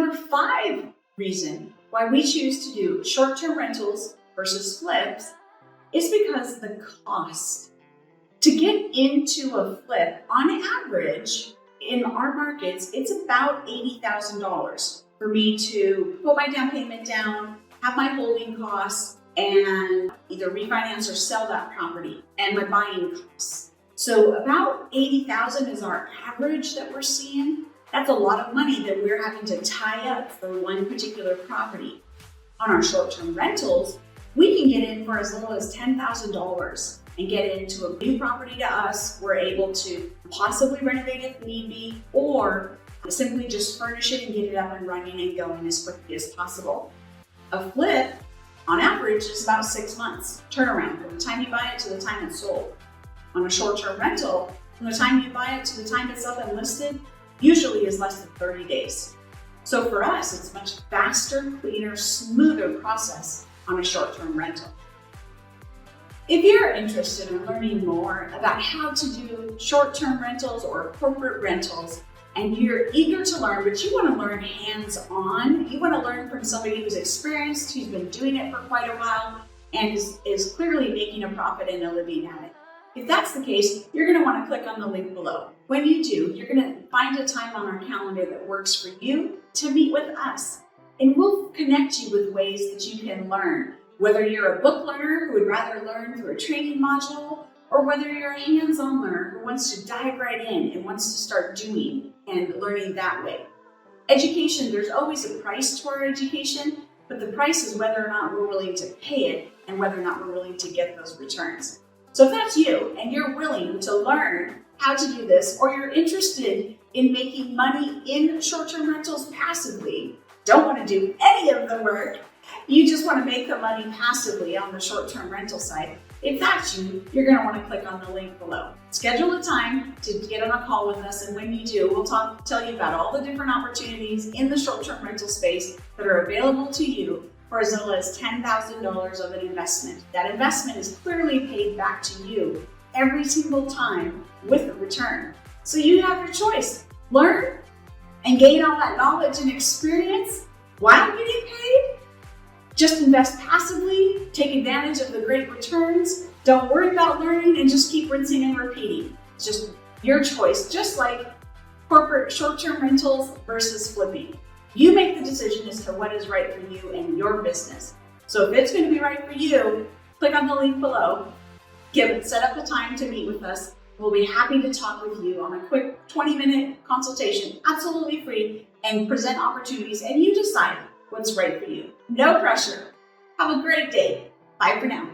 number 5 reason why we choose to do short-term rentals versus flips is because the cost. To get into a flip, on average, in our markets, it's about $80,000 for me to put my down payment down, have my holding costs, and either refinance or sell that property, and my buying costs. So about $80,000 is our average that we're seeing. That's a lot of money that we're having to tie up for one particular property. On our short-term rentals, we can get in for as little as $10,000 and get into a new property to us. We're able to possibly renovate if need be, or simply just furnish it and get it up and running and going as quickly as possible. A flip, on average, is about 6 months turnaround from the time you buy it to the time it's sold. On a short-term rental, from the time you buy it to the time it's up and listed, usually is less than 30 days. So for us, it's a much faster, cleaner, smoother process on a short-term rental. If you're interested in learning more about how to do short-term rentals or corporate rentals, and you're eager to learn, but you want to learn hands-on, you want to learn from somebody who's experienced, who's been doing it for quite a while, and is clearly making a profit and a living at it. If that's the case, you're going to want to click on the link below. When you do, you're going to find a time on our calendar that works for you to meet with us. And we'll connect you with ways that you can learn, whether you're a book learner who would rather learn through a training module, or whether you're a hands-on learner who wants to dive right in and wants to start doing and learning that way. Education, there's always a price to our education, but the price is whether or not we're willing to pay it and whether or not we're willing to get those returns. So if that's you and you're willing to learn how to do this, or you're interested in making money in short-term rentals passively, don't want to do any of the work, you just want to make the money passively on the short-term rental side, if that's you, you're going to want to click on the link below. Schedule a time to get on a call with us, and when you do, we'll tell you about all the different opportunities in the short-term rental space that are available to you for as little as $10,000 of an investment. That investment is clearly paid back to you every single time with a return. So you have your choice. Learn and gain all that knowledge and experience while getting paid. Just invest passively, take advantage of the great returns. Don't worry about learning and just keep rinsing and repeating. It's just your choice, just like corporate short-term rentals versus flipping. You make the decision as to what is right for you and your business. So if it's going to be right for you, click on the link below, set up a time to meet with us. We'll be happy to talk with you on a quick 20-minute consultation, absolutely free, and present opportunities, and you decide what's right for you. No pressure. Have a great day. Bye for now.